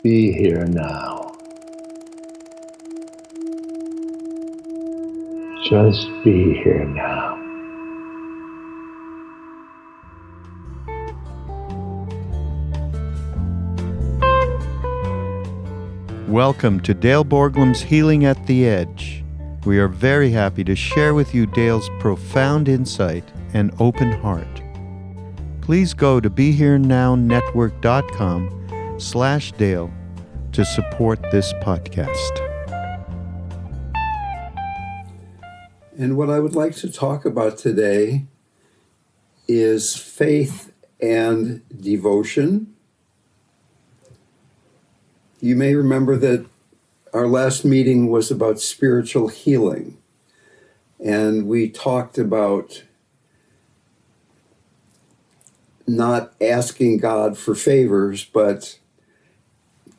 Be here now. Just be here now. Welcome to Dale Borglum's Healing at the Edge. We are very happy to share with you Dale's profound insight and open heart. Please go to BeHereNowNetwork.com/Dale to support this podcast. And what I would like to talk about today is faith and devotion. You may remember that our last meeting was about spiritual healing, and we talked about not asking God for favors, but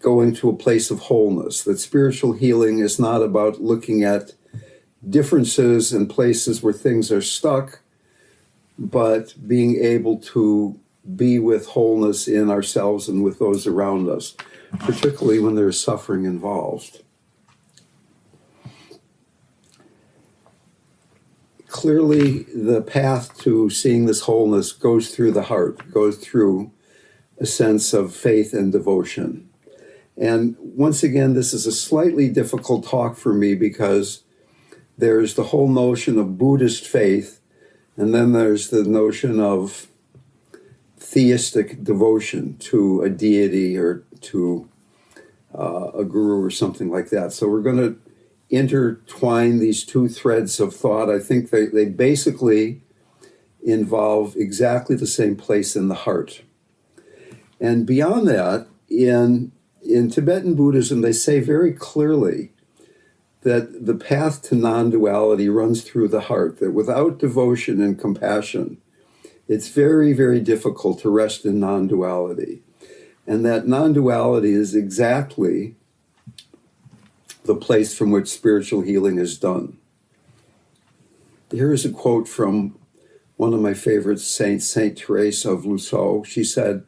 going to a place of wholeness. That spiritual healing is not about looking at differences and places where things are stuck, but being able to be with wholeness in ourselves and with those around us, particularly when there's suffering involved. Clearly, the path to seeing this wholeness goes through the heart, goes through a sense of faith and devotion. And once again, this is a slightly difficult talk for me because there's the whole notion of Buddhist faith, and then there's the notion of theistic devotion to a deity or to a guru or something like that. So we're going to intertwine these two threads of thought. I think they basically involve exactly the same place in the heart. And beyond that, in Tibetan Buddhism, they say very clearly that the path to non-duality runs through the heart, that without devotion and compassion, it's very, very difficult to rest in non-duality. And that non-duality is exactly the place from which spiritual healing is done. Here is a quote from one of my favorite saints, Saint Therese of Lisieux. She said,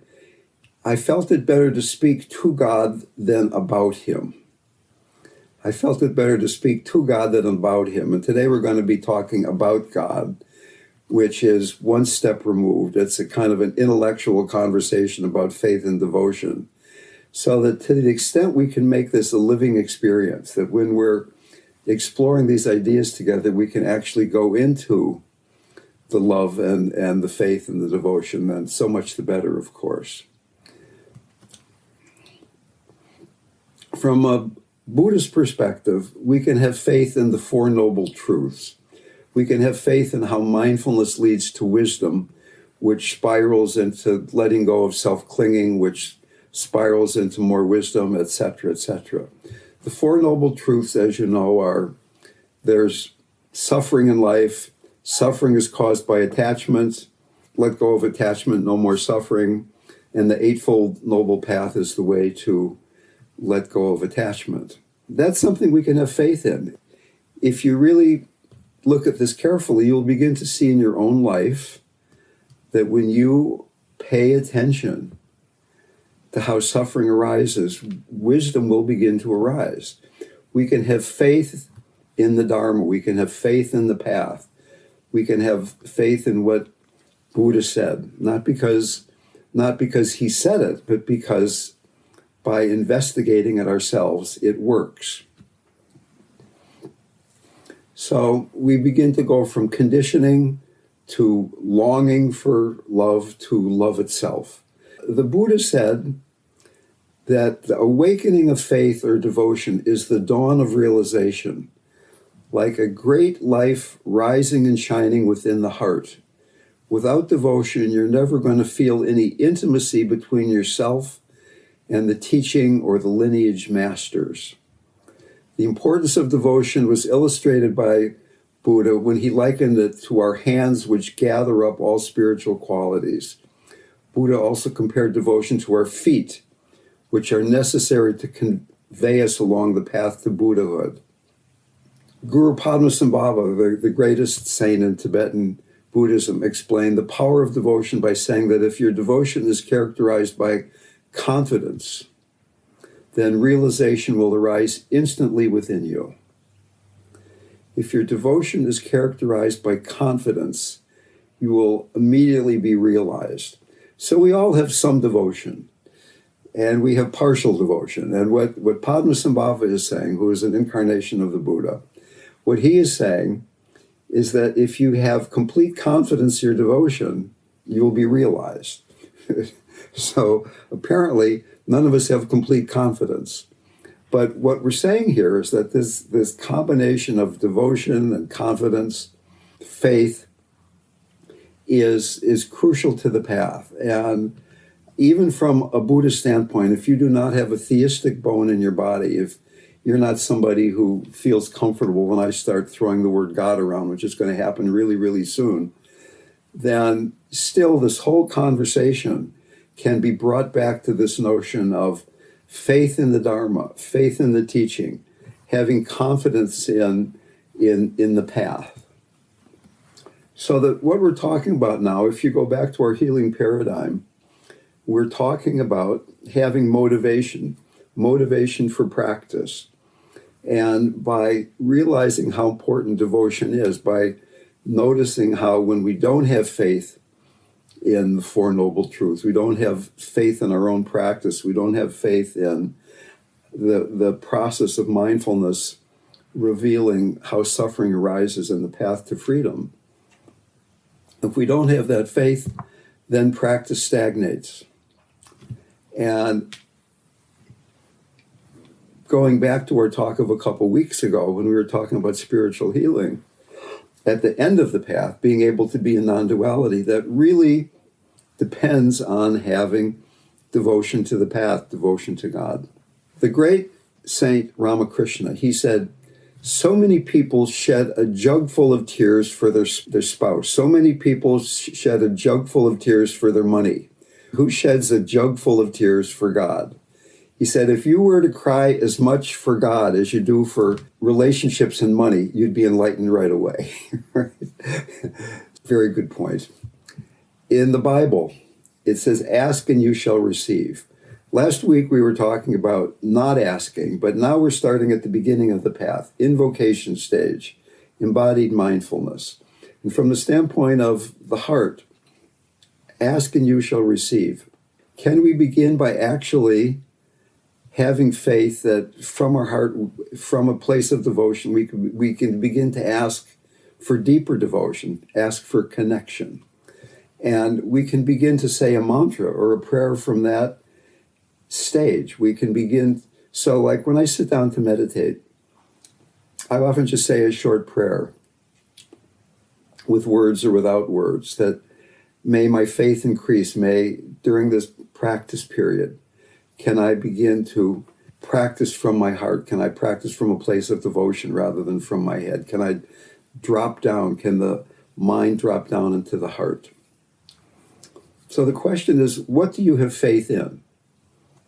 "I felt it better to speak to God than about him." I felt it better to speak to God than about him. And today we're going to be talking about God, which is one step removed. It's a kind of an intellectual conversation about faith and devotion. So that to the extent we can make this a living experience, that when we're exploring these ideas together, we can actually go into the love and the faith and the devotion, then so much the better, of course. From a Buddhist perspective, we can have faith in the Four Noble Truths. We can have faith in how mindfulness leads to wisdom, which spirals into letting go of self-clinging, which spirals into more wisdom, etc., etc. The Four Noble Truths, as you know, are there's suffering in life. Suffering is caused by attachment. Let go of attachment, no more suffering. And the Eightfold Noble Path is the way to let go of attachment. That's something we can have faith in. If you really look at this carefully, you'll begin to see in your own life that when you pay attention to how suffering arises, wisdom will begin to arise. We can have faith in the Dharma. We can have faith in the path. We can have faith in what Buddha said, not because he said it, but because by investigating it ourselves, it works. So we begin to go from conditioning to longing for love to love itself. The Buddha said that the awakening of faith or devotion is the dawn of realization, like a great life rising and shining within the heart. Without devotion, you're never going to feel any intimacy between yourself and the teaching or the lineage masters. The importance of devotion was illustrated by Buddha when he likened it to our hands which gather up all spiritual qualities. Buddha also compared devotion to our feet, which are necessary to convey us along the path to Buddhahood. Guru Padmasambhava, the greatest saint in Tibetan Buddhism, explained the power of devotion by saying that if your devotion is characterized by confidence, then realization will arise instantly within you. If your devotion is characterized by confidence, you will immediately be realized. So we all have some devotion, and we have partial devotion. And what Padmasambhava is saying, who is an incarnation of the Buddha, what he is saying is that if you have complete confidence in your devotion, you will be realized. So apparently, none of us have complete confidence. But what we're saying here is that this combination of devotion and confidence, faith, is crucial to the path. And even from a Buddhist standpoint, if you do not have a theistic bone in your body, if you're not somebody who feels comfortable when I start throwing the word God around, which is going to happen really, really soon, then still this whole conversation can be brought back to this notion of faith in the Dharma, faith in the teaching, having confidence in the path. So that what we're talking about now, if you go back to our healing paradigm, we're talking about having motivation for practice. And by realizing how important devotion is, by noticing how when we don't have faith in the Four Noble Truths, we don't have faith in our own practice, we don't have faith in the process of mindfulness revealing how suffering arises in the path to freedom. If we don't have that faith, then practice stagnates. And going back to our talk of a couple weeks ago when we were talking about spiritual healing, at the end of the path, being able to be in non-duality, that really depends on having devotion to the path, devotion to God. The great Saint Ramakrishna, he said, so many people shed a jug full of tears for their spouse. So many people shed a jug full of tears for their money. Who sheds a jug full of tears for God? He said, if you were to cry as much for God as you do for relationships and money, you'd be enlightened right away. Right? Very good point. In the Bible, it says, ask and you shall receive. Last week we were talking about not asking, but now we're starting at the beginning of the path, invocation stage, embodied mindfulness. And from the standpoint of the heart, ask and you shall receive. Can we begin by actually having faith that from our heart, from a place of devotion, we can begin to ask for deeper devotion, ask for connection. And we can begin to say a mantra or a prayer from that stage. We can begin, so like when I sit down to meditate, I often just say a short prayer with words or without words, that may my faith increase, may during this practice period, can I begin to practice from my heart? Can I practice from a place of devotion rather than from my head? Can I drop down? Can the mind drop down into the heart? So the question is, what do you have faith in?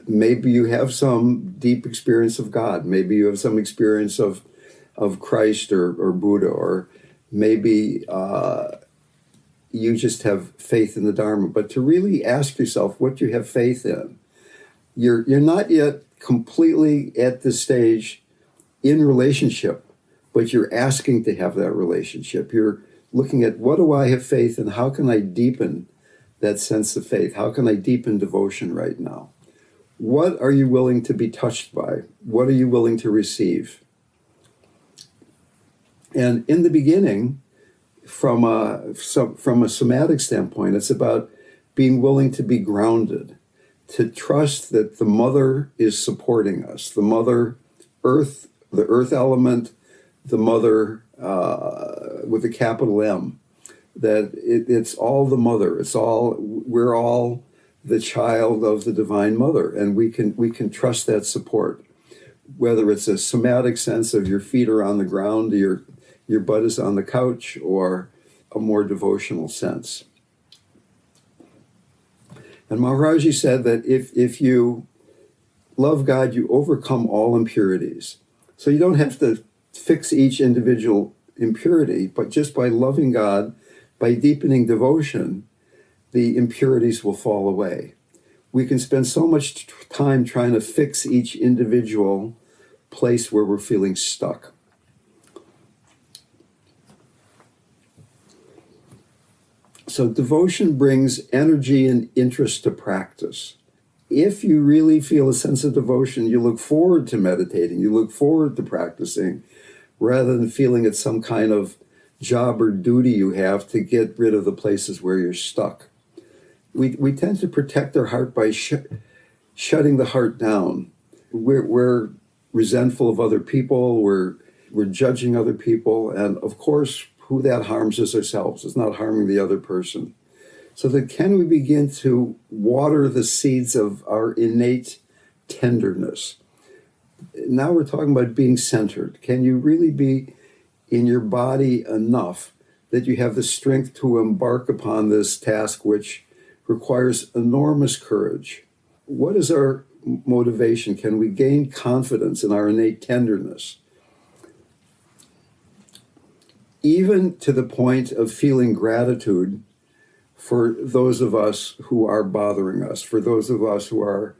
Maybe you have some deep experience of God. Maybe you have some experience of Christ or Buddha, or maybe you just have faith in the Dharma. But to really ask yourself what you have faith in. You're not yet completely at this stage in relationship, but you're asking to have that relationship. You're looking at, what do I have faith in? How can I deepen that sense of faith? How can I deepen devotion right now? What are you willing to be touched by? What are you willing to receive? And in the beginning, from a somatic standpoint, it's about being willing to be grounded, to trust that the mother is supporting us, the mother earth, the earth element, the mother with a capital M, that it's all the mother. We're all the child of the Divine Mother, and we can trust that support, whether it's a somatic sense of your feet are on the ground, your butt is on the couch, or a more devotional sense. And Maharaji said that if you love God, you overcome all impurities. So you don't have to fix each individual impurity, but just by loving God, by deepening devotion, the impurities will fall away. we can spend so much time trying to fix each individual place where we're feeling stuck. So devotion brings energy and interest to practice. If you really feel a sense of devotion, you look forward to meditating, you look forward to practicing, rather than feeling it's some kind of job or duty you have to get rid of the places where you're stuck. We tend to protect our heart by shutting the heart down. We're resentful of other people, we're judging other people, and of course, who that harms is ourselves. It's not harming the other person. So that can we begin to water the seeds of our innate tenderness? Now we're talking about being centered. Can you really be in your body enough that you have the strength to embark upon this task, which requires enormous courage? What is our motivation? Can we gain confidence in our innate tenderness? Even to the point of feeling gratitude for those of us who are bothering us, for those of us who are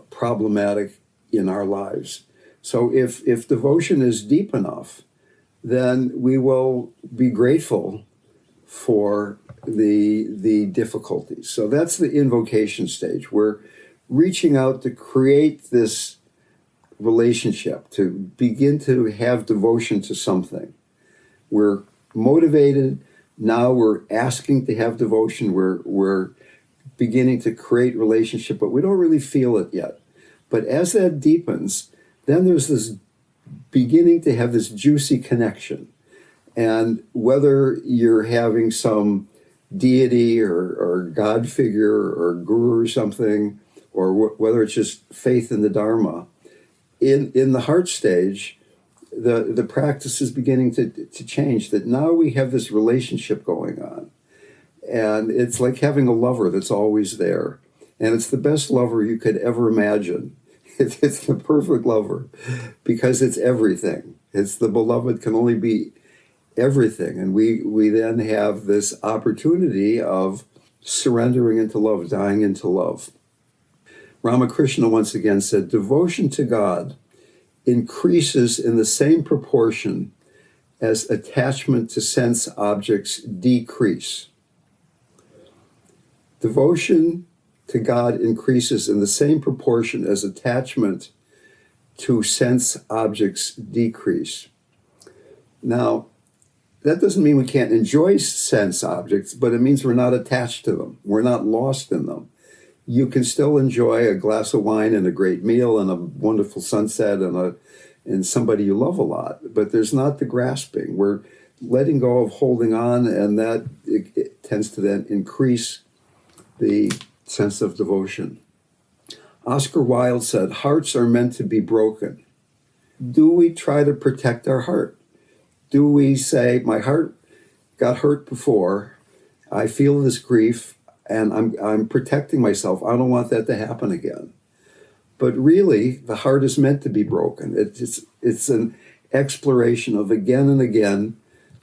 problematic in our lives. So if devotion is deep enough, then we will be grateful for the difficulties. So that's the invocation stage. We're reaching out to create this relationship, to begin to have devotion to something. We're motivated. Now we're asking to have devotion. We're beginning to create relationship, but we don't really feel it yet. But as that deepens, then there's this beginning to have this juicy connection. And whether you're having some deity or God figure or guru or something, or whether it's just faith in the Dharma, in the heart stage, the practice is beginning to change, that now we have this relationship going on. And it's like having a lover that's always there. And it's the best lover you could ever imagine. It's the perfect lover because it's everything. It's the beloved can only be everything. And we then have this opportunity of surrendering into love, dying into love. Ramakrishna once again said, devotion to God increases in the same proportion as attachment to sense objects decrease. Devotion to God increases in the same proportion as attachment to sense objects decrease. Now, that doesn't mean we can't enjoy sense objects, but it means we're not attached to them. We're not lost in them. You can still enjoy a glass of wine and a great meal and a wonderful sunset and somebody you love a lot, but there's not the grasping. We're letting go of holding on, and that it tends to then increase the sense of devotion. Oscar Wilde said, hearts are meant to be broken. Do we try to protect our heart? Do we say, my heart got hurt before, I feel this grief, and I'm protecting myself. I don't want that to happen again. But really, the heart is meant to be broken. It's an exploration of again and again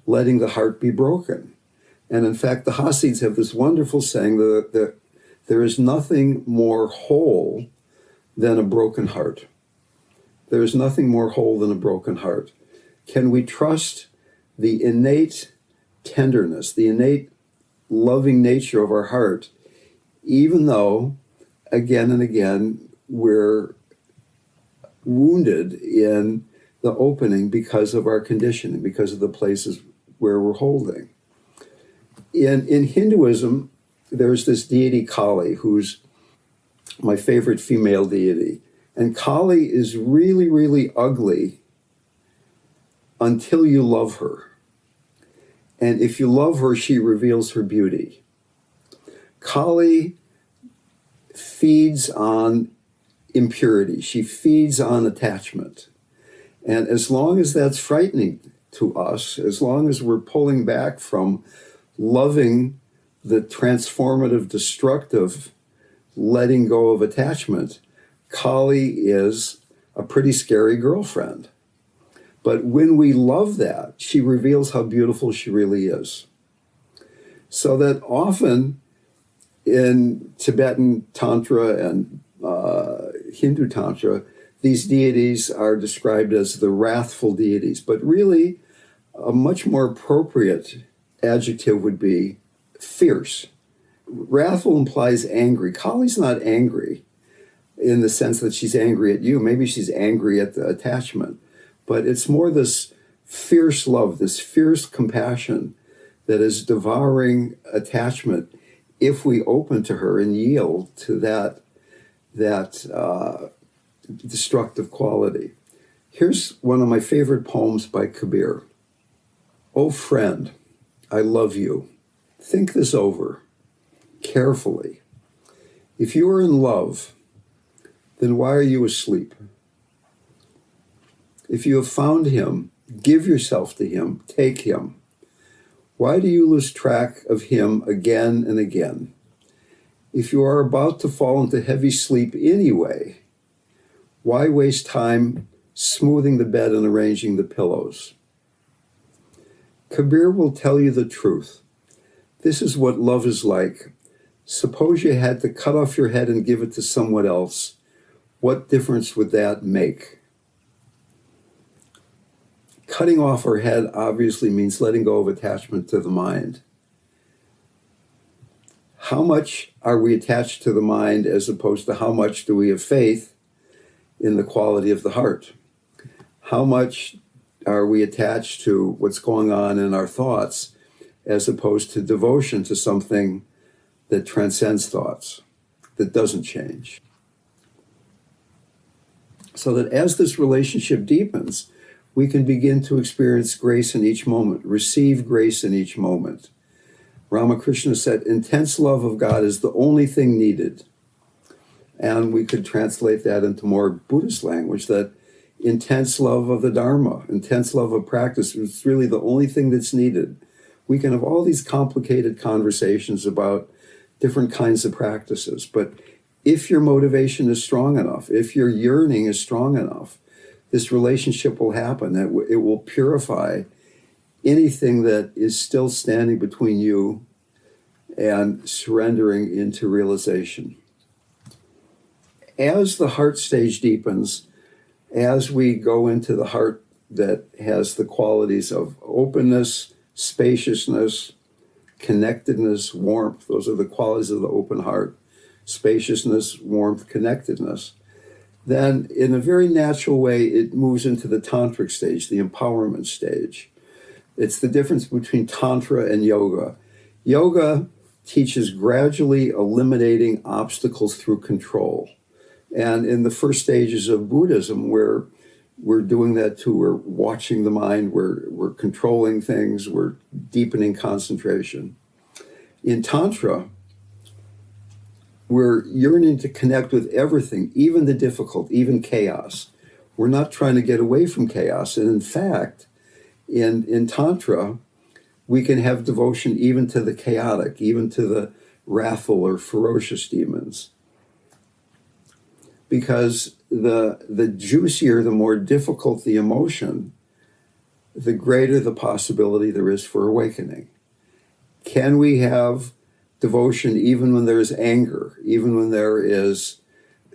letting the heart be broken. And in fact, the Hasids have this wonderful saying that there is nothing more whole than a broken heart. There is nothing more whole than a broken heart. Can we trust the innate tenderness, the innate loving nature of our heart, even though, again and again, we're wounded in the opening because of our conditioning, because of the places where we're holding? In Hinduism, there's this deity Kali, who's my favorite female deity. And Kali is really, really ugly until you love her. And if you love her, she reveals her beauty. Kali feeds on impurity. She feeds on attachment. And as long as that's frightening to us, as long as we're pulling back from loving the transformative, destructive, letting go of attachment, Kali is a pretty scary girlfriend. But when we love that, she reveals how beautiful she really is. So that often In Tibetan Tantra and Hindu Tantra, these deities are described as the wrathful deities, but really a much more appropriate adjective would be fierce. Wrathful implies angry. Kali's not angry in the sense that she's angry at you. Maybe she's angry at the attachment, but it's more this fierce love, this fierce compassion that is devouring attachment if we open to her and yield to that destructive quality. Here's one of my favorite poems by Kabir. "Oh friend, I love you. Think this over carefully. If you are in love, then why are you asleep? If you have found him, give yourself to him, take him. Why do you lose track of him again and again? If you are about to fall into heavy sleep anyway, why waste time smoothing the bed and arranging the pillows?" Kabir will tell you the truth. This is what love is like. Suppose you had to cut off your head and give it to someone else. What difference would that make? Cutting off our head obviously means letting go of attachment to the mind. How much are we attached to the mind as opposed to how much do we have faith in the quality of the heart? How much are we attached to what's going on in our thoughts as opposed to devotion to something that transcends thoughts, that doesn't change? So that as this relationship deepens, we can begin to experience grace in each moment, receive grace in each moment. Ramakrishna said, intense love of God is the only thing needed. And we could translate that into more Buddhist language, that intense love of the Dharma, intense love of practice is really the only thing that's needed. We can have all these complicated conversations about different kinds of practices, but if your motivation is strong enough, if your yearning is strong enough, this relationship will happen. It will purify anything that is still standing between you and surrendering into realization. As the heart stage deepens, as we go into the heart that has the qualities of openness, spaciousness, connectedness, warmth, those are the qualities of the open heart, spaciousness, warmth, connectedness, then in a very natural way, it moves into the tantric stage, the empowerment stage. It's the difference between tantra and yoga. Yoga teaches gradually eliminating obstacles through control. And in the first stages of Buddhism, we're doing that too. We're watching the mind, we're controlling things, we're deepening concentration. In Tantra, we're yearning to connect with everything, even the difficult, even chaos. We're not trying to get away from chaos. And in fact, in Tantra, we can have devotion even to the chaotic, even to the wrathful or ferocious demons. Because the juicier, the more difficult the emotion, the greater the possibility there is for awakening. Can we have devotion even when there is anger, even when there is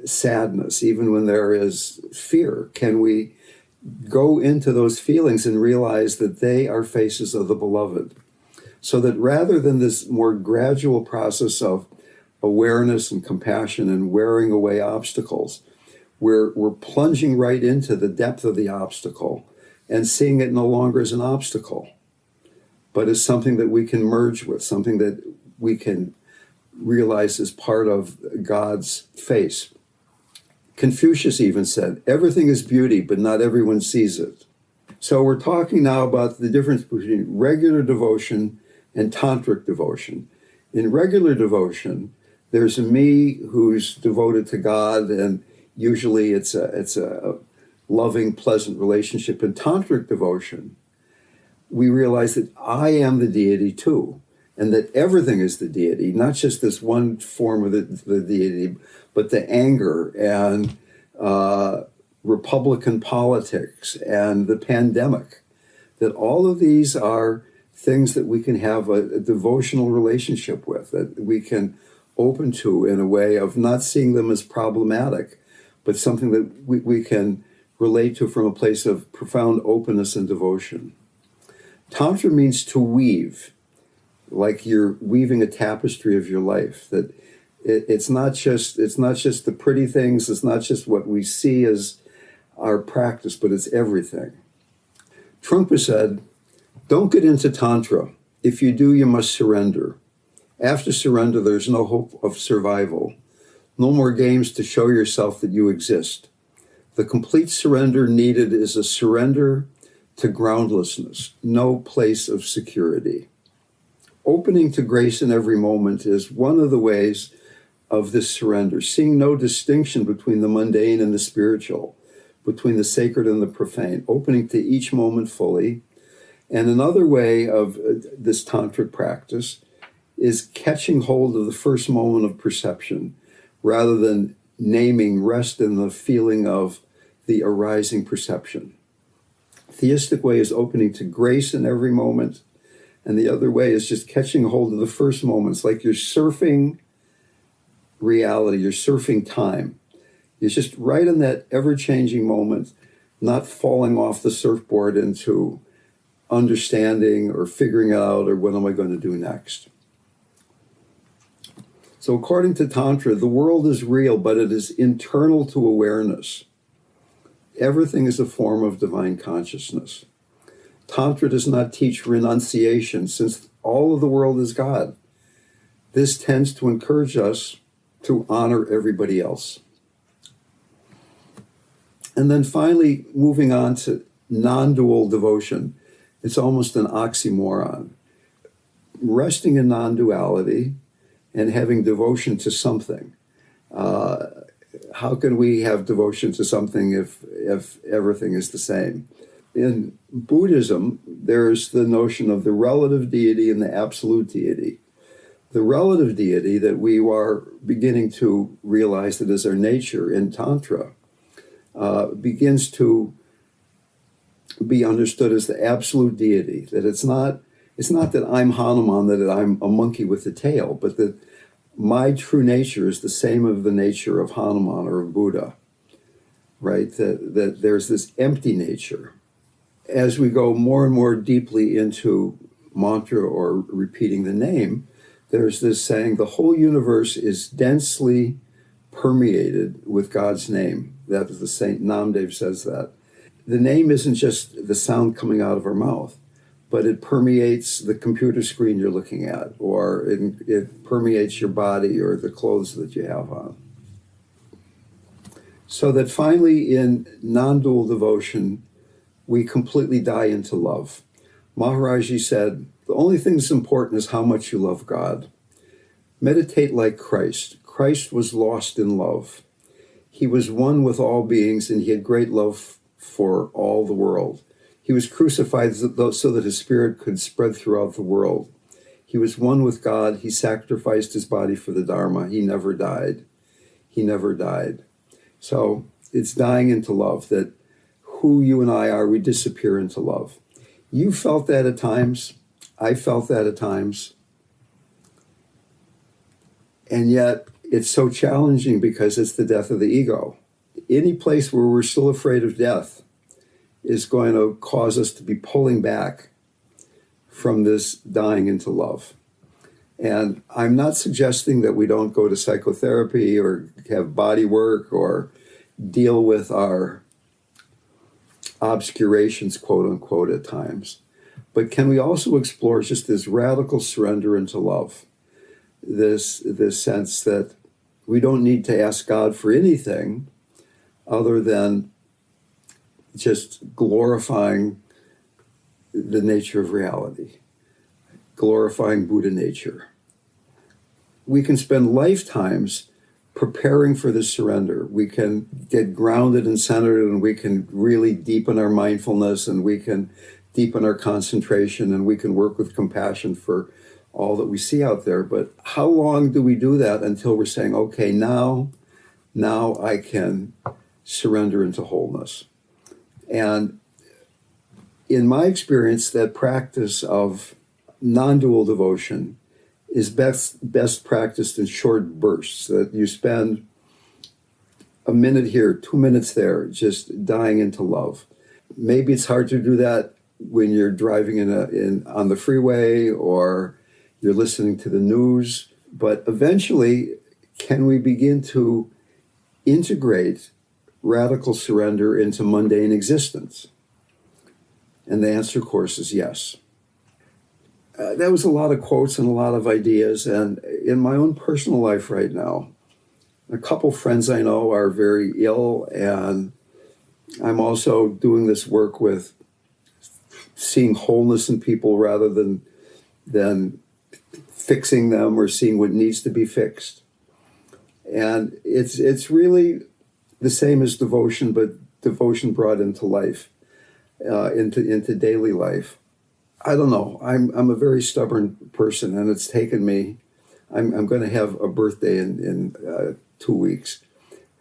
sadness, even when there is fear? Can we go into those feelings and realize that they are faces of the beloved? So that rather than this more gradual process of awareness and compassion and wearing away obstacles, we're plunging right into the depth of the obstacle and seeing it no longer as an obstacle, but as something that we can merge with, something that we can realize as part of God's face. Confucius even said, everything is beauty, but not everyone sees it. So we're talking now about the difference between regular devotion and tantric devotion. In regular devotion, there's a me who's devoted to God, and usually it's a loving, pleasant relationship. In tantric devotion, we realize that I am the deity too, and that everything is the deity, not just this one form of the deity, but the anger and Republican politics and the pandemic, that all of these are things that we can have a devotional relationship with, that we can open to in a way of not seeing them as problematic, but something that we can relate to from a place of profound openness and devotion. Tantra means to weave, like you're weaving a tapestry of your life. That it's not just the pretty things. It's not just what we see as our practice, but it's everything. Trungpa said, "Don't get into Tantra. If you do, you must surrender. After surrender, there's no hope of survival. No more games to show yourself that you exist. The complete surrender needed is a surrender to groundlessness, no place of security." Opening to grace in every moment is one of the ways of this surrender, seeing no distinction between the mundane and the spiritual, between the sacred and the profane, opening to each moment fully. And another way of this tantric practice is catching hold of the first moment of perception, rather than naming, rest in the feeling of the arising perception. Theistic way is opening to grace in every moment, and the other way is just catching hold of the first moments, like you're surfing reality, you're surfing time. It's just right in that ever-changing moment, not falling off the surfboard into understanding or figuring out or what am I going to do next. So according to Tantra, the world is real, but it is internal to awareness. Everything is a form of divine consciousness. Tantra does not teach renunciation, since all of the world is God. This tends to encourage us to honor everybody else. And then finally, moving on to non-dual devotion. It's almost an oxymoron. Resting in non-duality and having devotion to something. How can we have devotion to something if everything is the same? In Buddhism, there's the notion of the relative deity and the absolute deity. The relative deity that we are beginning to realize that is our nature in Tantra begins to be understood as the absolute deity, that it's not that I'm Hanuman, that I'm a monkey with a tail, but that my true nature is the same of the nature of Hanuman or of Buddha, right? That there's this empty nature. As we go more and more deeply into mantra or repeating the name, there's this saying, the whole universe is densely permeated with God's name. That is the Saint Namdev says that. The name isn't just the sound coming out of our mouth, but it permeates the computer screen you're looking at, or it permeates your body or the clothes that you have on. So that finally in non-dual devotion, we completely die into love. Maharaji said, the only thing that's important is how much you love God. Meditate like Christ. Christ was lost in love. He was one with all beings, and he had great love for all the world. He was crucified so that his spirit could spread throughout the world. He was one with God. He sacrificed his body for the Dharma. He never died. He never died. So it's dying into love, that who you and I are, we disappear into love. You felt that at times. I felt that at times. And yet it's so challenging because it's the death of the ego. Any place where we're still afraid of death is going to cause us to be pulling back from this dying into love. And I'm not suggesting that we don't go to psychotherapy or have body work or deal with our obscurations, quote unquote, at times. But can we also explore just this radical surrender into love? This sense that we don't need to ask God for anything other than just glorifying the nature of reality, glorifying Buddha nature. We can spend lifetimes preparing for this surrender. We can get grounded and centered, and we can really deepen our mindfulness, and we can deepen our concentration, and we can work with compassion for all that we see out there. But how long do we do that until we're saying, okay, now I can surrender into wholeness? And in my experience, that practice of non-dual devotion is best practiced in short bursts, that you spend a minute here, 2 minutes there, just dying into love. Maybe it's hard to do that when you're driving on the freeway or you're listening to the news, but eventually, can we begin to integrate radical surrender into mundane existence? And the answer, of course, is yes. That was a lot of quotes and a lot of ideas. And in my own personal life right now, a couple friends I know are very ill, and I'm also doing this work with seeing wholeness in people rather than fixing them or seeing what needs to be fixed. And it's really the same as devotion, but devotion brought into life, into daily life. I don't know. I'm a very stubborn person, and it's taken me. I'm going to have a birthday in 2 weeks,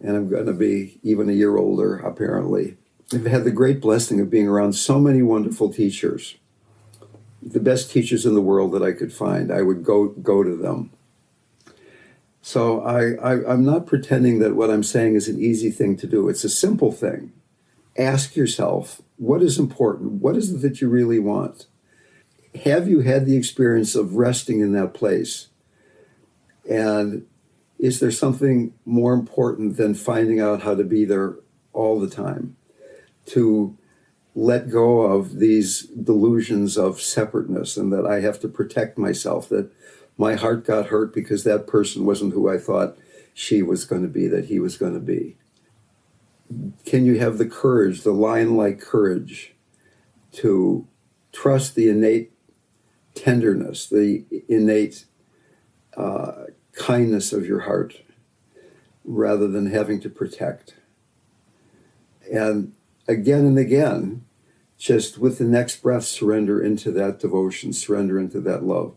and I'm going to be even a year older, apparently. I've had the great blessing of being around so many wonderful teachers, the best teachers in the world that I could find. I would go to them. So I'm not pretending that what I'm saying is an easy thing to do. It's a simple thing. Ask yourself, what is important? What is it that you really want? Have you had the experience of resting in that place? And is there something more important than finding out how to be there all the time? To let go of these delusions of separateness and that I have to protect myself, that my heart got hurt because that person wasn't who I thought she was going to be, that he was going to be. Can you have the courage, the lion-like courage, to trust the innate tenderness, the innate kindness of your heart, rather than having to protect? And again, just with the next breath, surrender into that devotion, surrender into that love,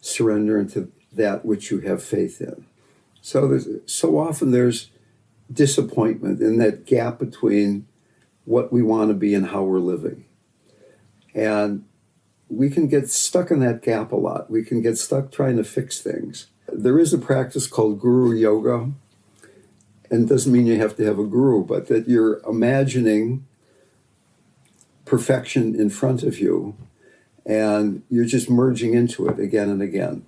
surrender into that which you have faith in. So often there's disappointment in that gap between what we want to be and how we're living. And we can get stuck in that gap a lot. We can get stuck trying to fix things. There is a practice called guru yoga, and it doesn't mean you have to have a guru, but that you're imagining perfection in front of you, and you're just merging into it again and again.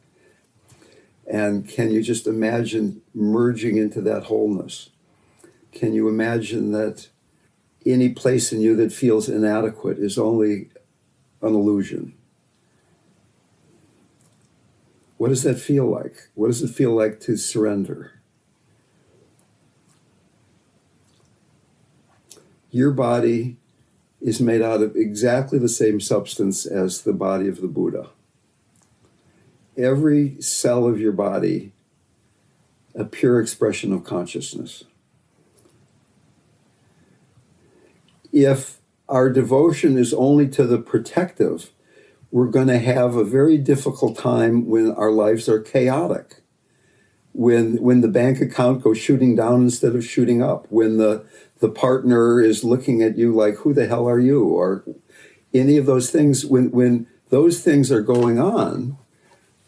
And can you just imagine merging into that wholeness? Can you imagine that any place in you that feels inadequate is only an illusion? What does that feel like? What does it feel like to surrender? Your body is made out of exactly the same substance as the body of the Buddha. Every cell of your body, a pure expression of consciousness. If our devotion is only to the protective, we're going to have a very difficult time when our lives are chaotic. When the bank account goes shooting down instead of shooting up, when the partner is looking at you like, who the hell are you? Or any of those things, when those things are going on,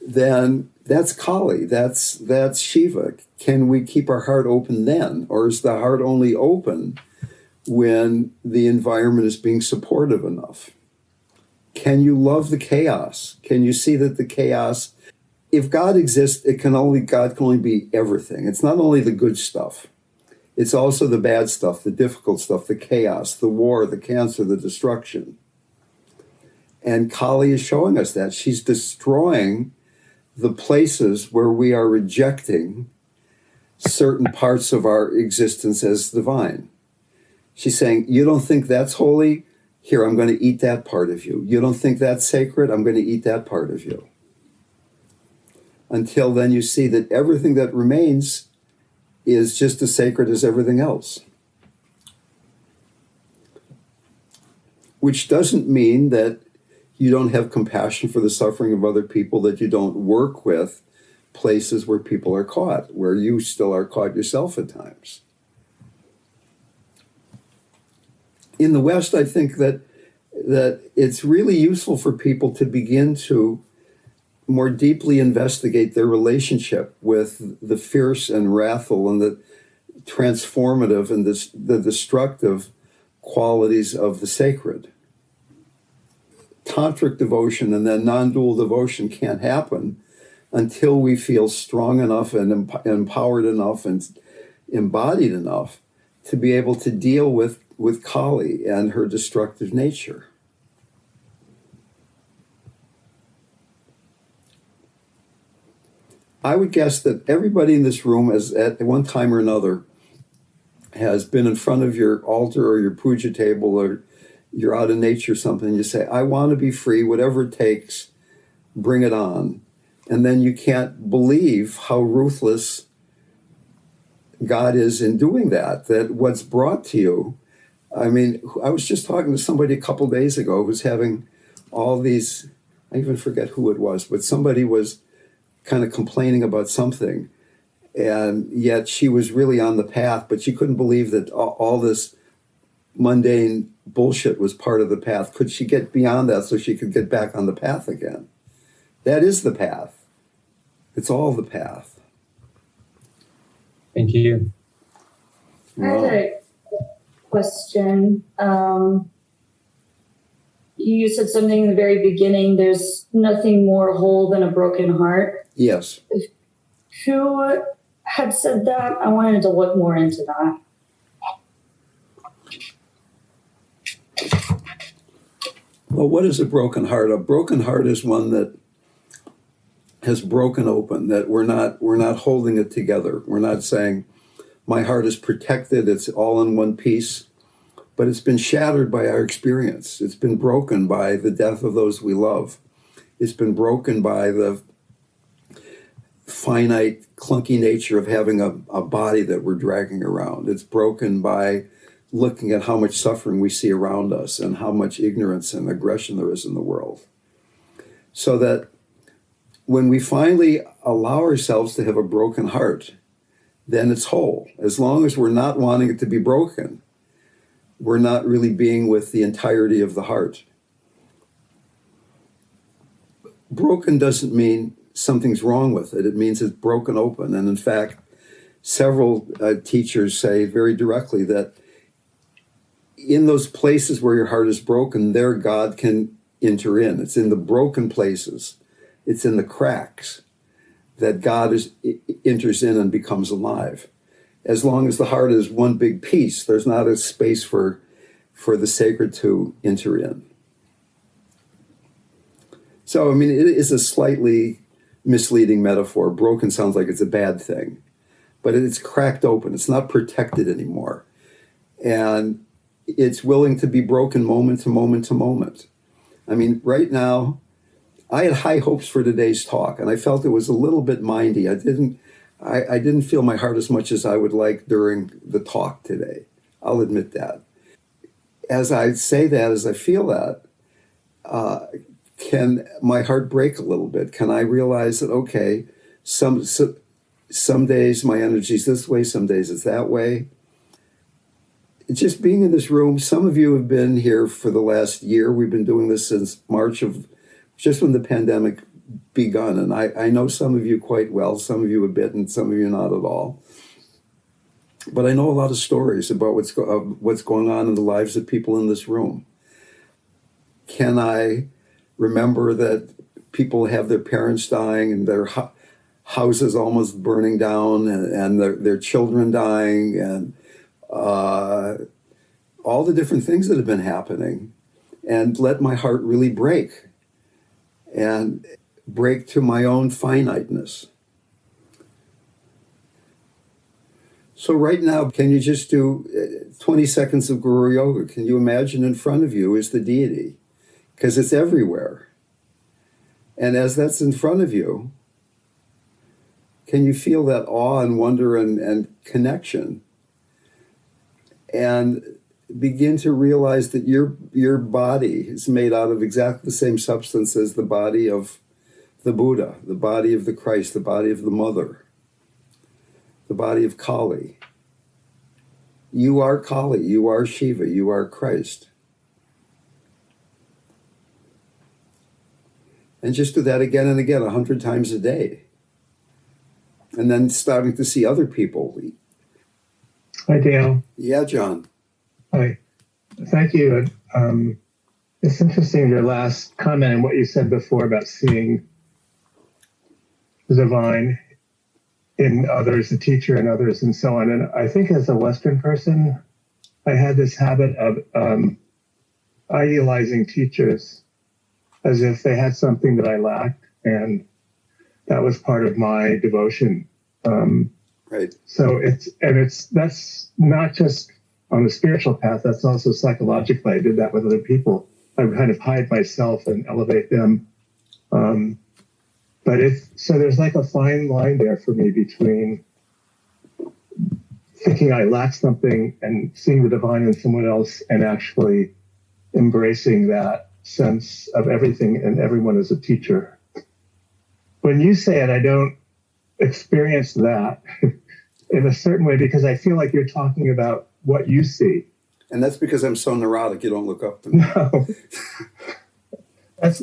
then that's Kali, that's Shiva. Can we keep our heart open then? Or is the heart only open when the environment is being supportive enough? Can you love the chaos? Can you see that the chaos, if God exists, God can only be everything. It's not only the good stuff. It's also the bad stuff, the difficult stuff, the chaos, the war, the cancer, the destruction. And Kali is showing us that. She's destroying the places where we are rejecting certain parts of our existence as divine. She's saying, you don't think that's holy? Here, I'm going to eat that part of you. You don't think that's sacred? I'm going to eat that part of you. Until then you see that everything that remains is just as sacred as everything else. Which doesn't mean that you don't have compassion for the suffering of other people, that you don't work with places where people are caught, where you still are caught yourself at times. In the West, I think that it's really useful for people to begin to more deeply investigate their relationship with the fierce and wrathful and the transformative and the destructive qualities of the sacred. Tantric devotion and then non-dual devotion can't happen until we feel strong enough and empowered enough and embodied enough to be able to deal with Kali and her destructive nature. I would guess that everybody in this room has, at one time or another, has been in front of your altar or your puja table, or you're out in nature or something, and you say, I want to be free, whatever it takes, bring it on. And then you can't believe how ruthless God is in doing that, that what's brought to you. I mean, I was just talking to somebody a couple days ago who's having all these, I even forget who it was, but somebody was kind of complaining about something, and yet she was really on the path, but she couldn't believe that all this mundane bullshit was part of the path. Could she get beyond that so she could get back on the path again? That is the path. It's all the path. Thank you. I had a question. You said something in the very beginning, there's nothing more whole than a broken heart. Yes. Who had said that? I wanted to look more into that. Well, what is a broken heart? A broken heart is one that has broken open, that we're not holding it together. We're not saying, my heart is protected, it's all in one piece, but it's been shattered by our experience. It's been broken by the death of those we love. It's been broken by the finite, clunky nature of having a body that we're dragging around. It's broken by looking at how much suffering we see around us and how much ignorance and aggression there is in the world. So that when we finally allow ourselves to have a broken heart, then it's whole. As long as we're not wanting it to be broken, we're not really being with the entirety of the heart. Broken doesn't mean something's wrong with it. It means it's broken open. And in fact, several teachers say very directly that in those places where your heart is broken, there God can enter in. It's in the broken places. It's in the cracks that God enters in and becomes alive. As long as the heart is one big piece, there's not a space for the sacred to enter in. So, I mean, it is a slightly misleading metaphor. Broken sounds like it's a bad thing, but it's cracked open. It's not protected anymore. And it's willing to be broken moment to moment to moment. I mean, right now, I had high hopes for today's talk, and I felt it was a little bit mindy. I didn't feel my heart as much as I would like during the talk today. I'll admit that. As I say that, as I feel that, can my heart break a little bit? Can I realize that, okay, some days my energy's this way, some days it's that way? Just being in this room, some of you have been here for the last year. We've been doing this since March of, just when the pandemic begun. And I know some of you quite well. Some of you a bit and some of you not at all. But I know a lot of stories about what's going on in the lives of people in this room. Can I remember that people have their parents dying and their houses almost burning down and their children dying and all the different things that have been happening, and let my heart really break and break to my own finiteness. So right now, can you just do 20 seconds of Guru Yoga? Can you imagine in front of you is the deity? Because it's everywhere. And as that's in front of you, can you feel that awe and wonder and connection? And begin to realize that your body is made out of exactly the same substance as the body of the Buddha, the body of the Christ, the body of the Mother, the body of Kali. You are Kali, you are Shiva, you are Christ. And just do that again and again, 100 times a day. And then starting to see other people. Hi, Dale. Yeah, John. Hi. Thank you. It's interesting, your last comment and what you said before about seeing the divine in others, the teacher in others, and so on. And I think as a Western person, I had this habit of idealizing teachers as if they had something that I lacked, and that was part of my devotion. Right. So that's not just on the spiritual path, that's also psychologically. I did that with other people. I would kind of hide myself and elevate them. So there's like a fine line there for me between thinking I lack something and seeing the divine in someone else and actually embracing that sense of everything and everyone as a teacher. When you say it, I don't experience that in a certain way because I feel like you're talking about what you see. And that's because I'm so neurotic, you don't look up to me. No. It's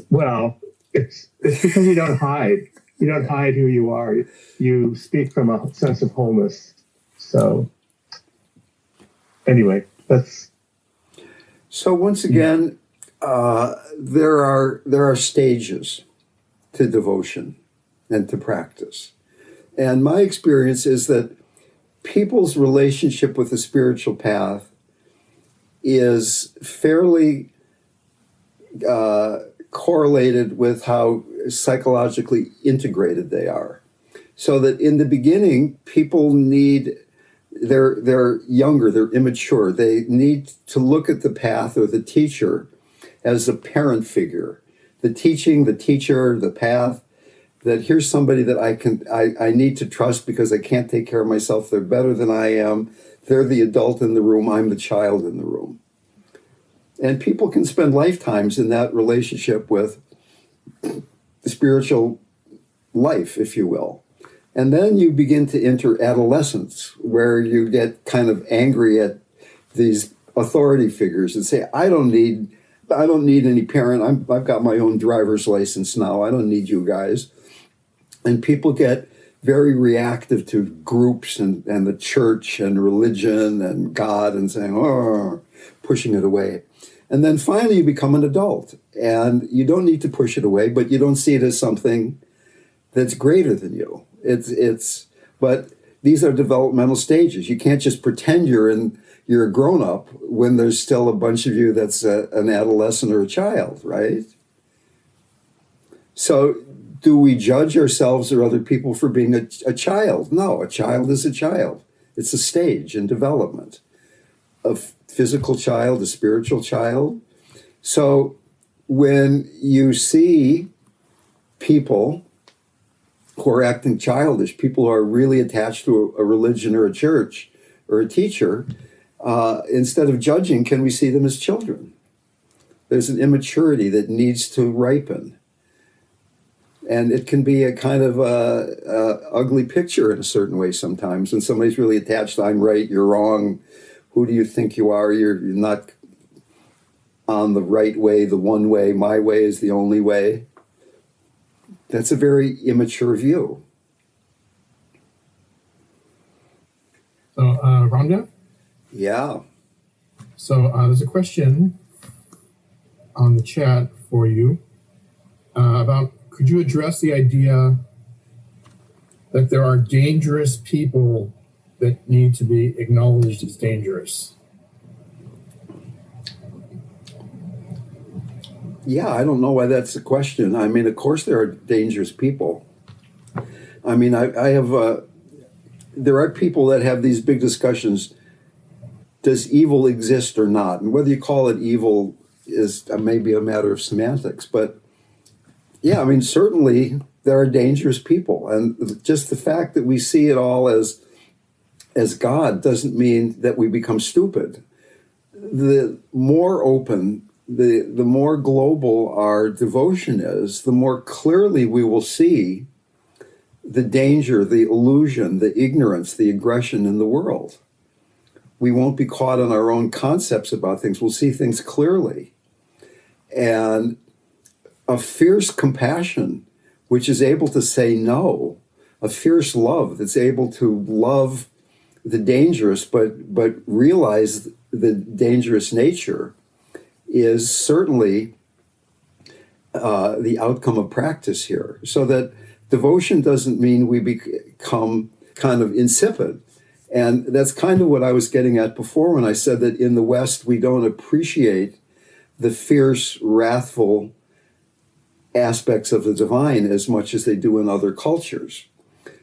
because you don't hide. You don't hide who you are. You speak from a sense of wholeness. So anyway, that's... So once again, there are stages to devotion and to practice. And my experience is that people's relationship with the spiritual path is fairly correlated with how psychologically integrated they are. So that in the beginning, people they're younger, they're immature. They need to look at the path or the teacher as a parent figure. The teaching, the teacher, the path, that here's somebody that I need to trust because I can't take care of myself. They're better than I am. They're the adult in the room. I'm the child in the room. And people can spend lifetimes in that relationship with the spiritual life, if you will. And then you begin to enter adolescence, where you get kind of angry at these authority figures and say, I don't need any parent. I've got my own driver's license now. I don't need you guys. And people get very reactive to groups and the church and religion and God and saying, oh, pushing it away. And then finally you become an adult and you don't need to push it away, but you don't see it as something that's greater than you. But these are developmental stages. You can't just pretend you're a grown-up when there's still a bunch of you that's an adolescent or a child, right? So do we judge ourselves or other people for being a child? No, a child is a child. It's a stage in development. A physical child, a spiritual child. So when you see people who are acting childish, people who are really attached to a religion or a church or a teacher, instead of judging, can we see them as children? There's an immaturity that needs to ripen. And it can be a kind of ugly picture in a certain way sometimes. When somebody's really attached, I'm right, you're wrong. Who do you think you are? You're not on the right way, the one way. My way is the only way. That's a very immature view. So, Rhonda? Yeah. So there's a question on the chat for you about, could you address the idea that there are dangerous people that need to be acknowledged as dangerous? Yeah, I don't know why that's a question. I mean, of course there are dangerous people. I mean, there are people that have these big discussions. Does evil exist or not? And whether you call it evil is maybe a matter of semantics. But yeah, I mean, certainly there are dangerous people. And just the fact that we see it all as God doesn't mean that we become stupid. The more open, the more global our devotion is, the more clearly we will see the danger, the illusion, the ignorance, the aggression in the world. We won't be caught in our own concepts about things. We'll see things clearly. And a fierce compassion, which is able to say no, a fierce love that's able to love the dangerous, but realize the dangerous nature, is certainly the outcome of practice here. So that devotion doesn't mean we become kind of insipid. And that's kind of what I was getting at before when I said that in the West, we don't appreciate the fierce, wrathful aspects of the divine as much as they do in other cultures.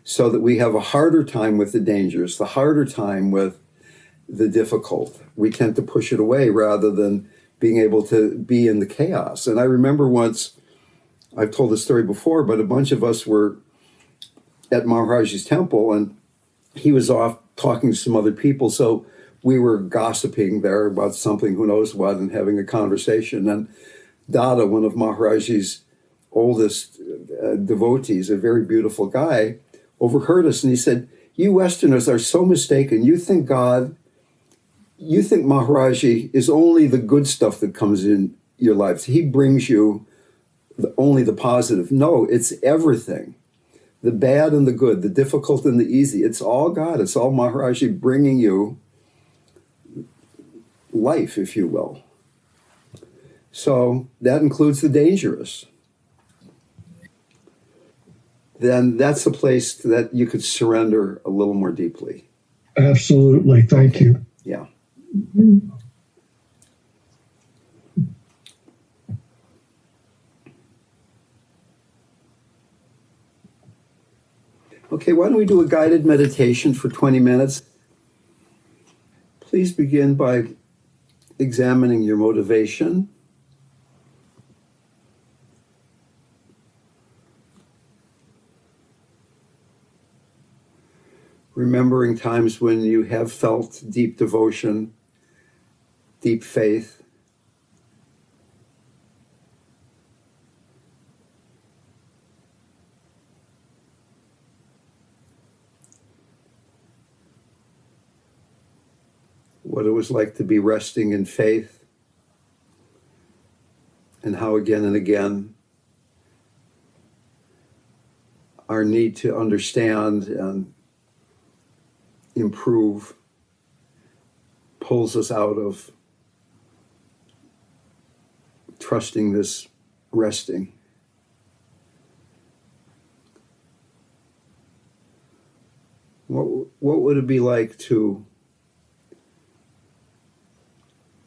So that we have a harder time with the dangerous, the harder time with the difficult. We tend to push it away rather than being able to be in the chaos. And I remember once, I've told this story before, but a bunch of us were at Maharaji's temple, and he was off talking to some other people. So we were gossiping there about something, who knows what, and having a conversation. And Dada, one of Maharaji's oldest devotees, a very beautiful guy, overheard us, and he said, "You Westerners are so mistaken. You think Maharaji is only the good stuff that comes in your lives. He brings you only the positive. No, it's everything. The bad and the good, the difficult and the easy. It's all God. It's all Maharaji bringing you life, if you will." So that includes the dangerous. Then that's a place that you could surrender a little more deeply. Absolutely. Thank you. Yeah. Okay, why don't we do a guided meditation for 20 minutes? Please begin by examining your motivation. Remembering times when you have felt deep devotion, deep faith. What it was like to be resting in faith, and how again and again our need to understand and improve pulls us out of trusting this resting. What would it be like to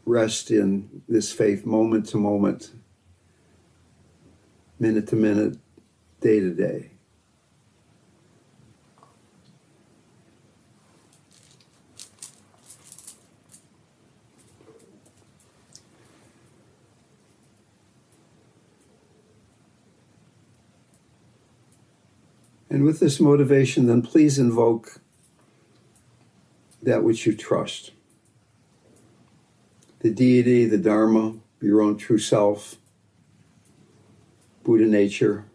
rest in this faith moment to moment, minute to minute, day to day? And with this motivation, then please invoke that which you trust. The deity, the Dharma, your own true self, Buddha nature,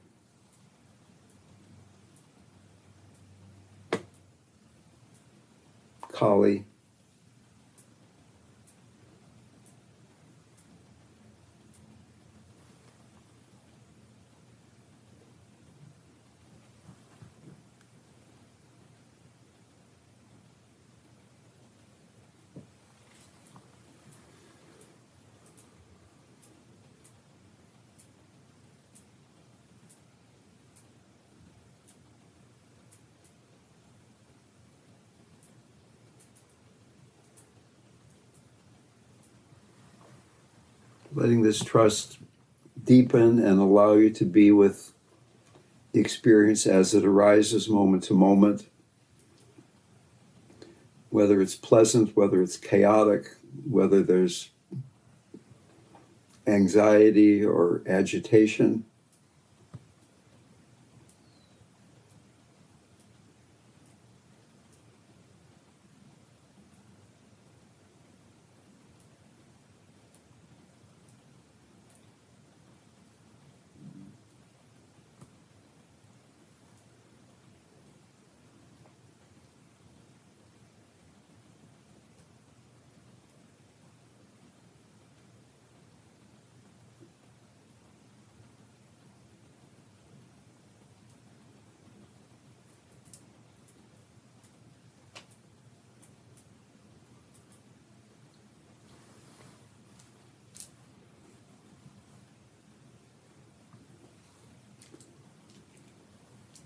Kali, letting this trust deepen and allow you to be with the experience as it arises moment to moment, whether it's pleasant, whether it's chaotic, whether there's anxiety or agitation.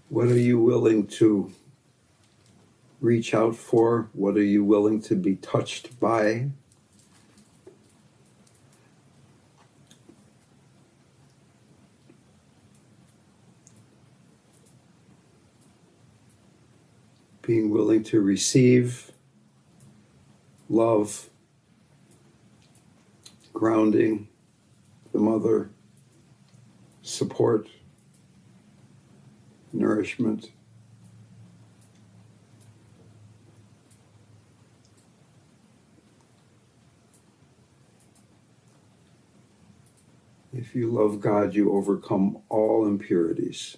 What are you willing to reach out for? What are you willing to be touched by? Being willing to receive love, grounding, the mother, support, nourishment. If you love God, you overcome all impurities.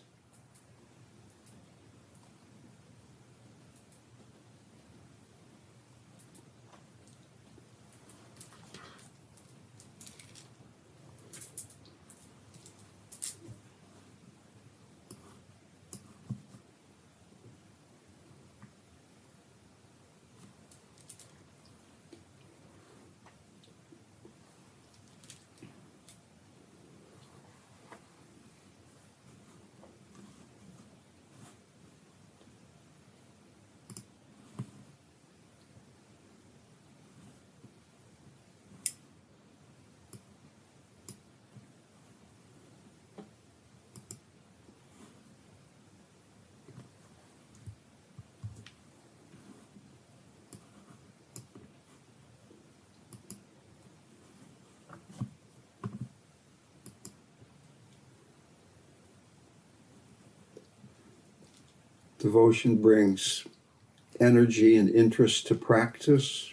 Devotion brings energy and interest to practice,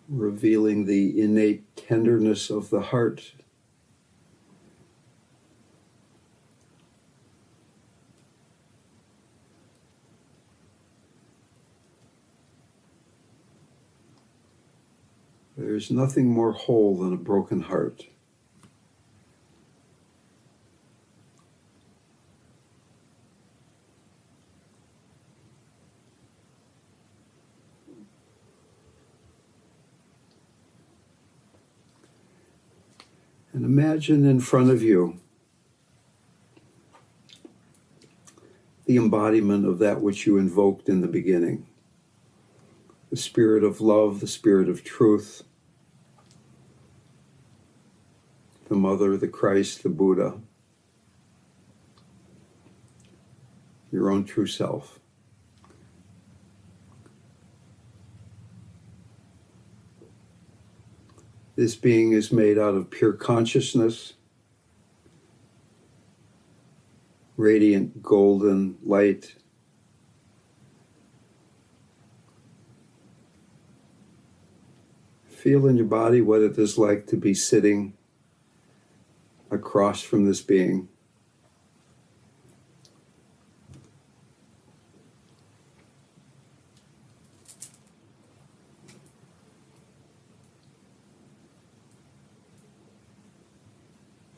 revealing the innate tenderness of the heart. There's nothing more whole than a broken heart. And imagine in front of you the embodiment of that which you invoked in the beginning. The spirit of love, the spirit of truth, the Mother, the Christ, the Buddha, your own true self. This being is made out of pure consciousness, radiant golden light. Feel in your body what it is like to be sitting across from this being.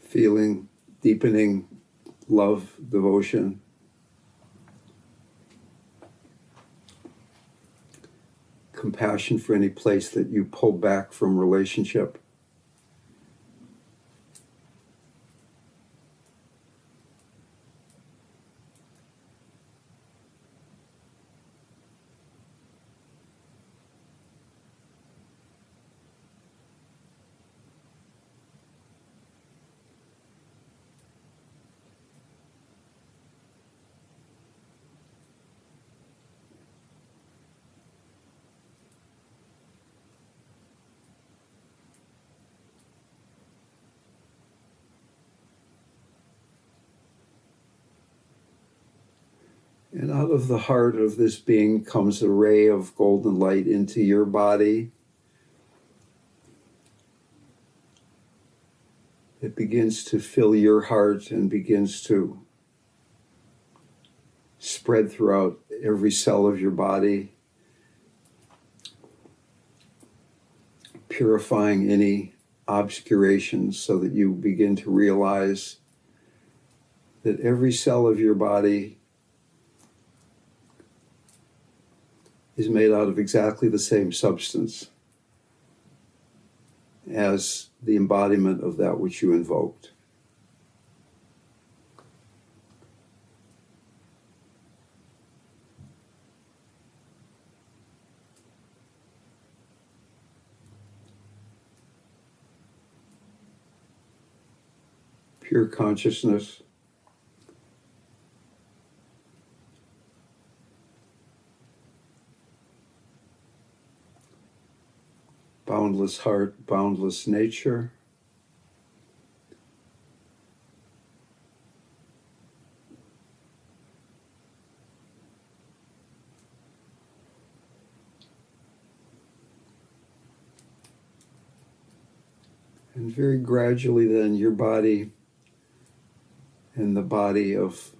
Feeling deepening love, devotion. Compassion for any place that you pull back from relationship. And out of the heart of this being comes a ray of golden light into your body. It begins to fill your heart and begins to spread throughout every cell of your body, purifying any obscurations so that you begin to realize that every cell of your body is made out of exactly the same substance as the embodiment of that which you invoked. pure consciousness. Boundless heart, boundless nature. And very gradually then your body and the body of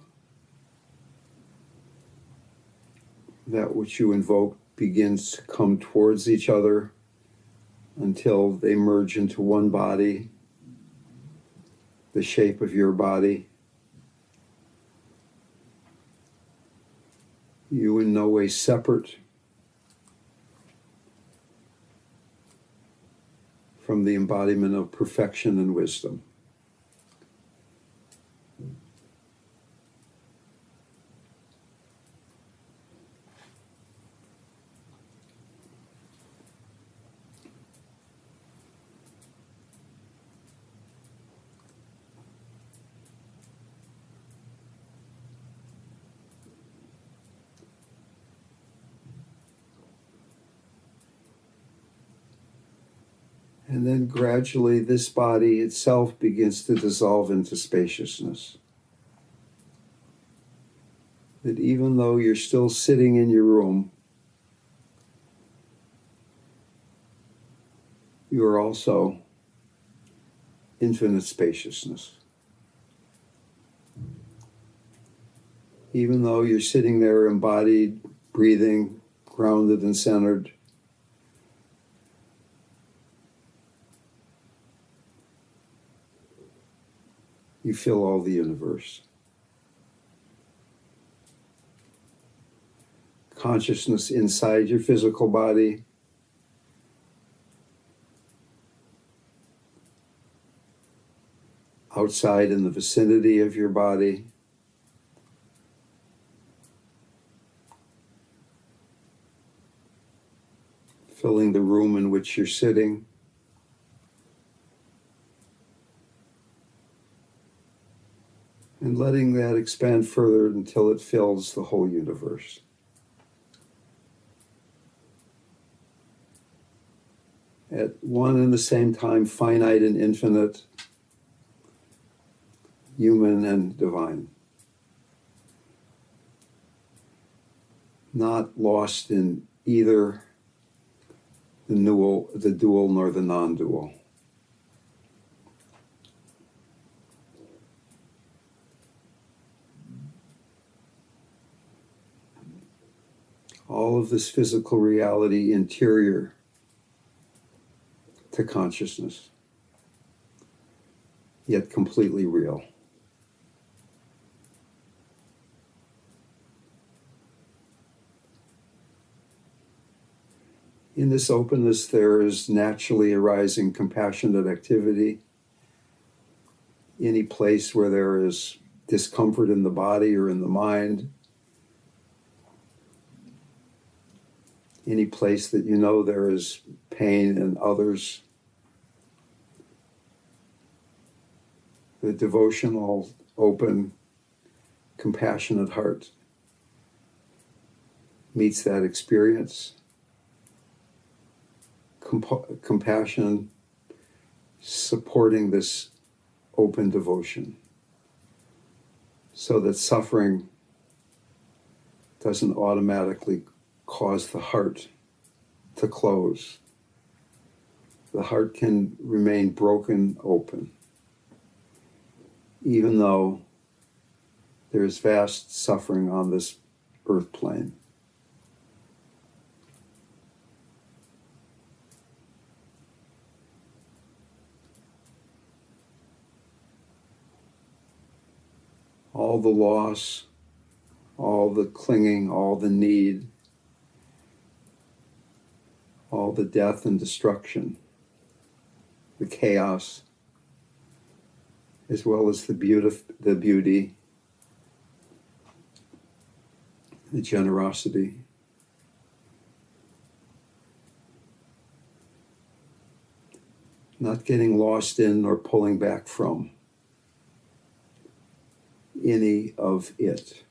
that which you invoke begins to come towards each other until they merge into one body, the shape of your body. You in no way separate from the embodiment of perfection and wisdom. And then gradually this body itself begins to dissolve into spaciousness. That even though you're still sitting in your room, you are also infinite spaciousness. Even though you're sitting there embodied, breathing, grounded and centered, you feel all the universe. Consciousness inside your physical body, outside in the vicinity of your body, filling the room in which you're sitting. And letting that expand further until it fills the whole universe. At one and the same time, finite and infinite, human and divine. Not lost in either the dual nor the non-dual. All of this physical reality interior to consciousness, yet completely real. In this openness, there is naturally arising compassionate activity. Any place where there is discomfort in the body or in the mind, any place that you know there is pain in others, the devotional, open, compassionate heart meets that experience. Compassion supporting this open devotion so that suffering doesn't automatically cause the heart to close. The heart can remain broken open, even though there is vast suffering on this earth plane. All the loss, all the clinging, all the need, all the death and destruction, the chaos, as well as the beauty, the generosity. Not getting lost in or pulling back from. any of it.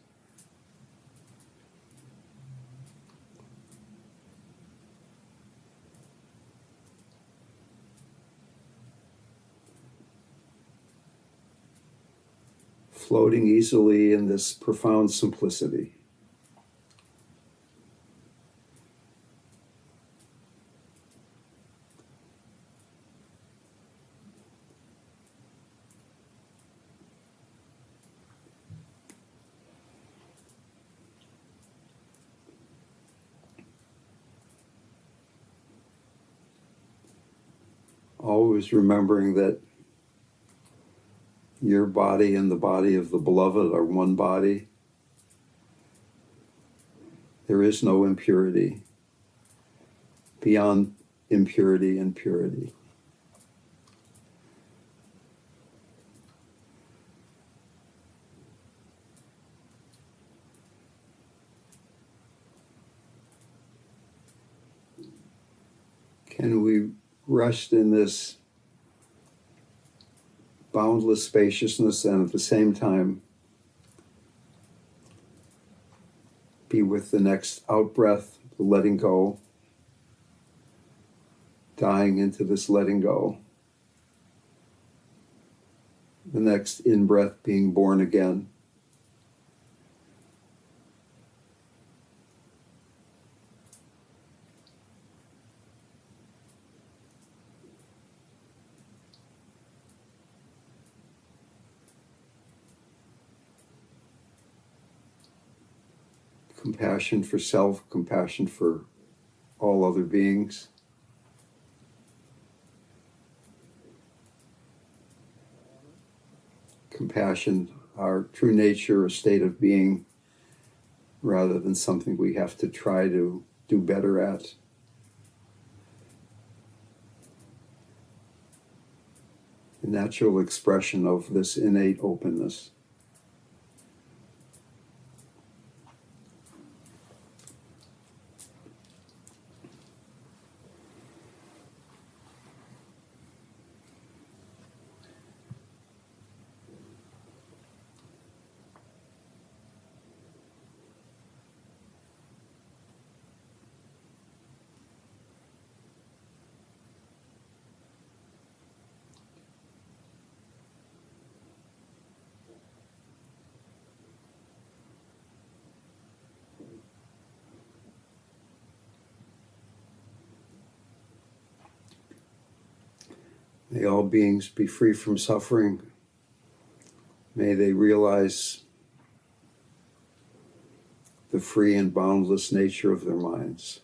Floating easily in this profound simplicity. Always remembering that your body and the body of the beloved are one body. There is no impurity beyond impurity and purity. Can we rest in this boundless spaciousness and at the same time be with the next out-breath, the letting go, dying into this letting go, the next in-breath being born again. Compassion for self, compassion for all other beings. Compassion, our true nature, a state of being, rather than something we have to try to do better at. The natural expression of this innate openness. May all beings be free from suffering. May they realize the free and boundless nature of their minds.